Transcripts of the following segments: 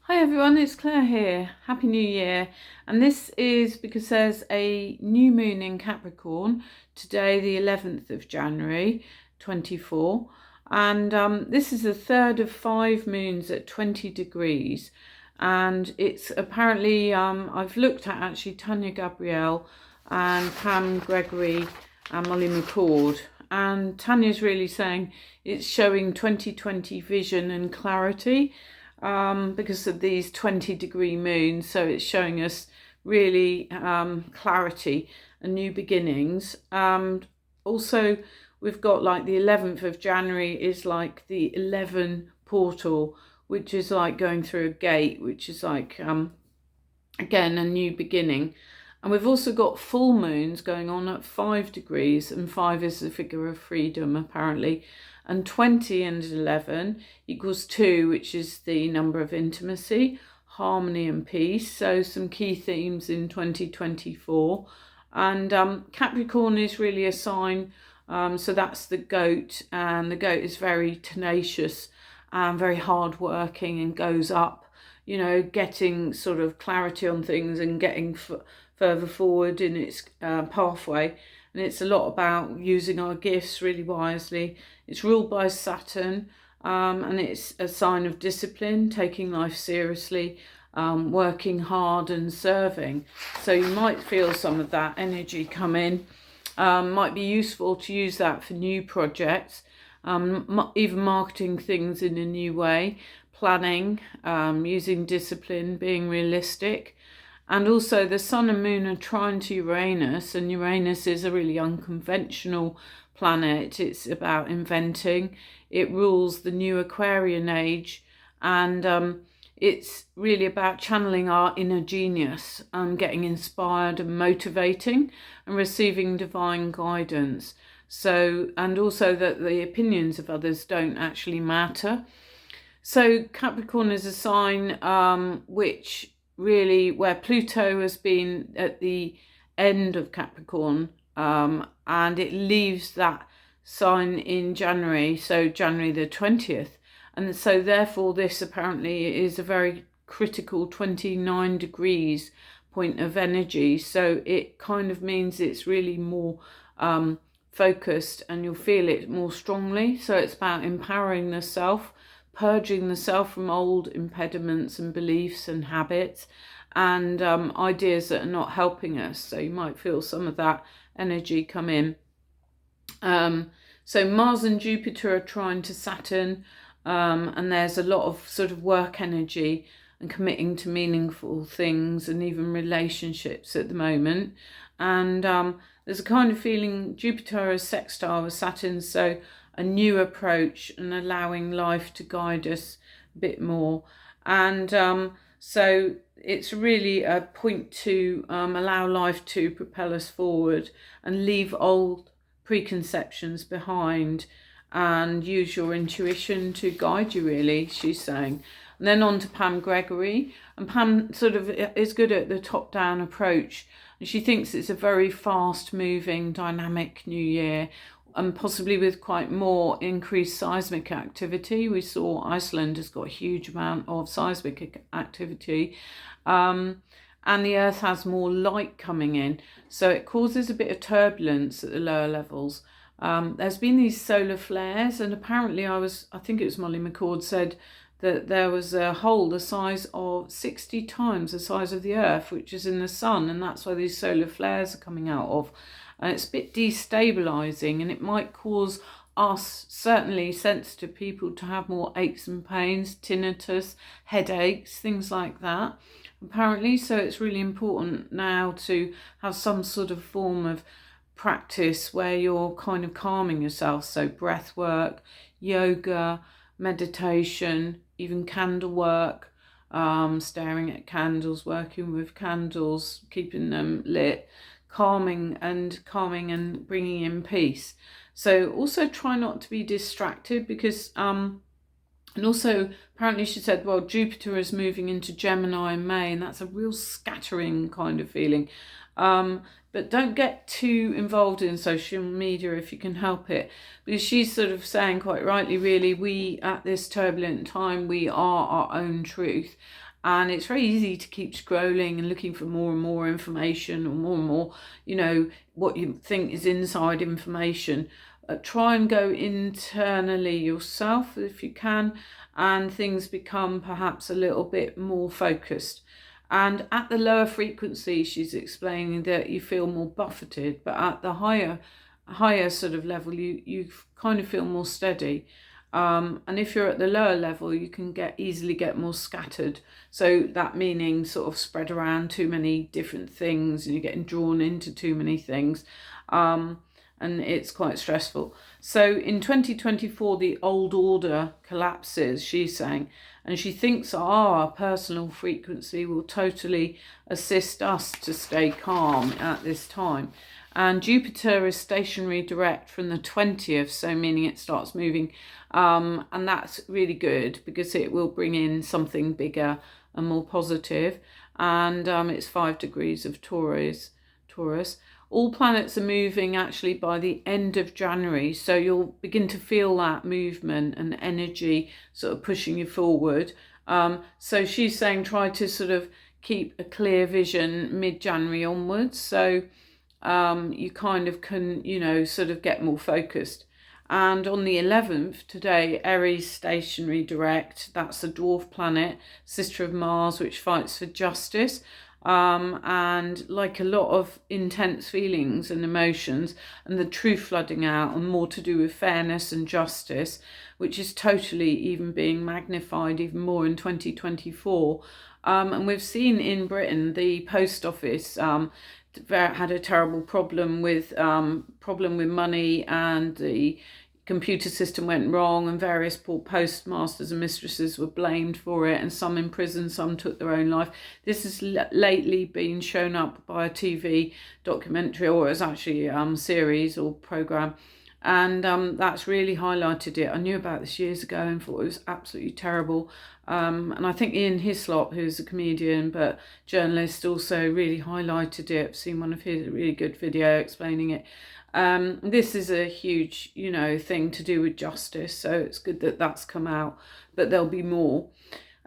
Hi everyone, it's Claire here. Happy New Year. And this is because there's a new moon in Capricorn today, the 11th of January 24. And this is the third of 5 moons at 20 degrees. And it's apparently, I've looked at actually Tanya Gabrielle and Pam Gregory and Molly McCord. And Tanya's really saying it's showing 2020 vision and clarity. Because of these 20-degree moons, so it's showing us really clarity and new beginnings. Also, we've got like the 11th of January is like the 11 portal, which is like going through a gate, which is like again a new beginning. And we've also got full moons going on at 5 degrees, and 5 is the figure of freedom apparently. And 20 and 11 equals 2, which is the number of intimacy, harmony and peace. So some key themes in 2024. And Capricorn is really a sign, so that's the goat, and the goat is very tenacious and very hardworking and goes up, you know, getting sort of clarity on things and getting further forward in its pathway. And it's a lot about using our gifts really wisely. It's ruled by Saturn, and it's a sign of discipline, taking life seriously, working hard and serving. So you might feel some of that energy come in. Might be useful to use that for new projects, even marketing things in a new way, planning, using discipline, being realistic. And also the sun and moon are trine to Uranus, and Uranus is a really unconventional planet. It's about inventing. It rules the new Aquarian age, and it's really about channeling our inner genius and getting inspired and motivating and receiving divine guidance. So, and also that the opinions of others don't actually matter. So Capricorn is a sign which really where Pluto has been at the end of Capricorn, and it leaves that sign in January, so January the 20th. And so therefore this apparently is a very critical 29 degrees point of energy. So it kind of means it's really more focused, and you'll feel it more strongly. So it's about empowering the self, purging the self from old impediments and beliefs and habits and ideas that are not helping us. So you might feel some of that energy come in. So Mars and Jupiter are trine to Saturn, and there's a lot of sort of work energy and committing to meaningful things and even relationships at the moment. And there's a kind of feeling Jupiter is sextile with Saturn, so a new approach and allowing life to guide us a bit more. And so it's really a point to allow life to propel us forward and leave old preconceptions behind and use your intuition to guide you, really, she's saying. And then on to Pam Gregory. And Pam sort of is good at the top-down approach. And she thinks it's a very fast-moving, dynamic new year, and possibly with quite more increased seismic activity. We saw Iceland has got a huge amount of seismic activity, and the Earth has more light coming in, so it causes a bit of turbulence at the lower levels. There's been these solar flares, and apparently I think it was Molly McCord said that there was a hole the size of 60 times the size of the Earth, which is in the sun, and that's where these solar flares are coming out of. And it's a bit destabilizing, and it might cause us, certainly sensitive people, to have more aches and pains, tinnitus, headaches, things like that, apparently. So it's really important now to have some sort of form of practice where you're kind of calming yourself. So breath work, yoga, meditation, even candle work, staring at candles, working with candles, keeping them lit, calming and bringing in peace. So also try not to be distracted, because and also apparently she said, well, Jupiter is moving into Gemini in May, and that's a real scattering kind of feeling. But don't get too involved in social media if you can help it, because she's sort of saying quite rightly, really, we at this turbulent time, we are our own truth, And it's very easy to keep scrolling and looking for more and more information, or more and more, what you think is inside information. Try and go internally yourself if you can, and things become perhaps a little bit more focused. And at the lower frequency, she's explaining that you feel more buffeted, but at the higher sort of level, you kind of feel more steady. And if you're at the lower level, you can easily get more scattered. So that meaning sort of spread around too many different things, and you're getting drawn into too many things. And it's quite stressful. So in 2024, the old order collapses, she's saying, and she thinks our personal frequency will totally assist us to stay calm at this time. And Jupiter is stationary direct from the 20th, so meaning it starts moving. And that's really good because it will bring in something bigger and more positive. And it's 5 degrees of Taurus. All planets are moving actually by the end of January, so you'll begin to feel that movement and energy sort of pushing you forward. So she's saying try to sort of keep a clear vision mid-January onwards, so you kind of can, sort of get more focused. And on the 11th, today, Aries stationary direct, that's a dwarf planet, sister of Mars, which fights for justice. And like a lot of intense feelings and emotions, and the truth flooding out, and more to do with fairness and justice, which is totally even being magnified even more in 2024. And we've seen in Britain, the post office had a terrible problem with money, and the computer system went wrong, and various poor postmasters and mistresses were blamed for it, and some in prison, some took their own life. This has lately been shown up by a TV documentary, or it's actually a series or program, and that's really highlighted it. I knew about this years ago and thought it was absolutely terrible. And I think Ian Hislop, who's a comedian but journalist, also really highlighted it. I've seen one of his really good video explaining it. This is a huge, thing to do with justice, so it's good that that's come out, but there'll be more.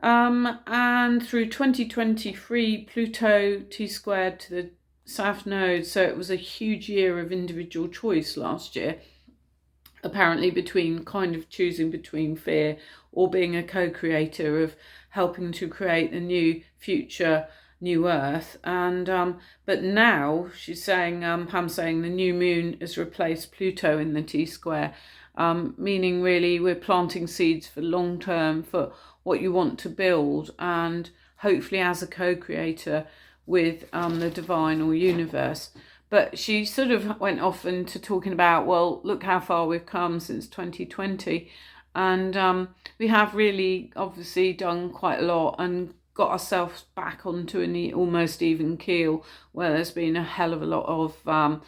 And through 2023, Pluto T-squared to the South Node, so it was a huge year of individual choice last year, apparently between kind of choosing between fear or being a co-creator of helping to create the new future, new Earth. And but now she's saying, Pam's saying, the new moon has replaced Pluto in the T-square, meaning really we're planting seeds for long term, for what you want to build, and hopefully as a co-creator with the divine or universe. But she sort of went off into talking about, well, look how far we've come since 2020. And we have really obviously done quite a lot and got ourselves back onto an almost even keel, where there's been a hell of a lot of,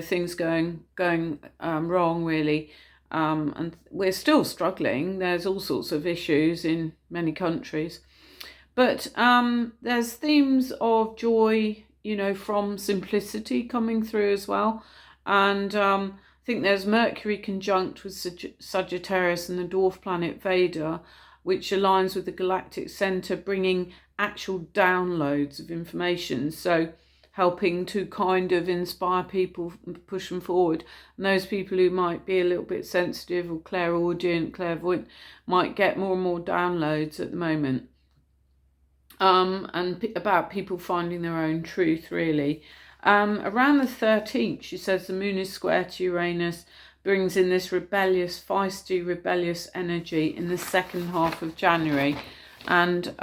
things going wrong, really. And we're still struggling. There's all sorts of issues in many countries. But there's themes of joy, from simplicity coming through as well. And I think there's Mercury conjunct with Sagittarius and the dwarf planet Veda, which aligns with the galactic center, bringing actual downloads of information. So helping to kind of inspire people, push them forward. And those people who might be a little bit sensitive or clairaudient, clairvoyant, might get more and more downloads at the moment. And about people finding their own truth, really. Around the 13th, she says the moon is square to Uranus, brings in this feisty, rebellious energy in the second half of January. And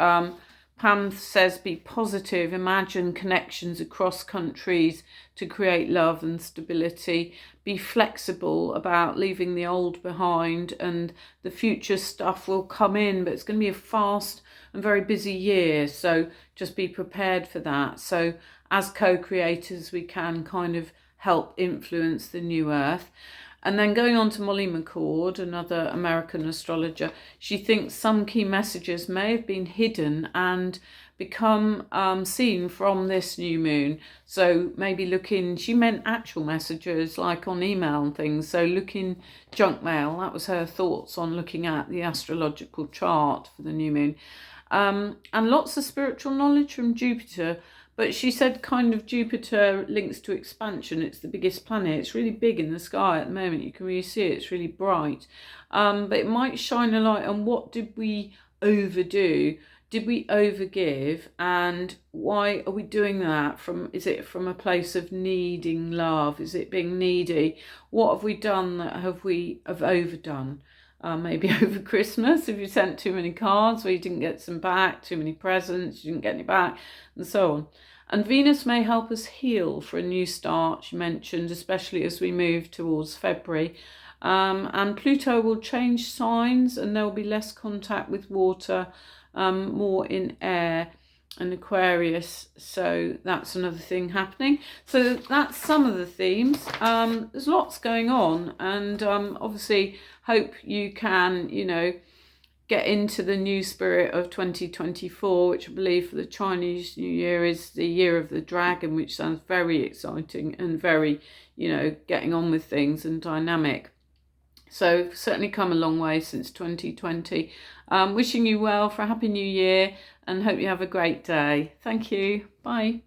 Pam says be positive, imagine connections across countries to create love and stability, be flexible about leaving the old behind, and the future stuff will come in, but it's going to be a fast and very busy year, so just be prepared for that. So as co-creators, we can kind of help influence the new Earth. And then going on to Molly McCord, another American astrologer, she thinks some key messages may have been hidden and become seen from this new moon. So maybe looking, she meant actual messages like on email and things. So looking junk mail, that was her thoughts on looking at the astrological chart for the new moon. And lots of spiritual knowledge from Jupiter. But she said kind of Jupiter links to expansion. It's the biggest planet. It's really big in the sky at the moment. You can really see it. It's really bright. But it might shine a light on what did we overdo? Did we overgive? And why are we doing that? Is it from a place of needing love? Is it being needy? What have we done that have overdone? Maybe over Christmas, if you sent too many cards or you didn't get some back, too many presents, you didn't get any back, and so on. And Venus may help us heal for a new start, she mentioned, especially as we move towards February. And Pluto will change signs and there will be less contact with water, more in air and Aquarius. So that's another thing happening. So that's some of the themes. There's lots going on, and obviously hope you can, get into the new spirit of 2024, which I believe for the Chinese New Year is the year of the dragon, which sounds very exciting and very, getting on with things and dynamic. So certainly come a long way since 2020. Wishing you well for a happy new year and hope you have a great day. Thank you. Bye.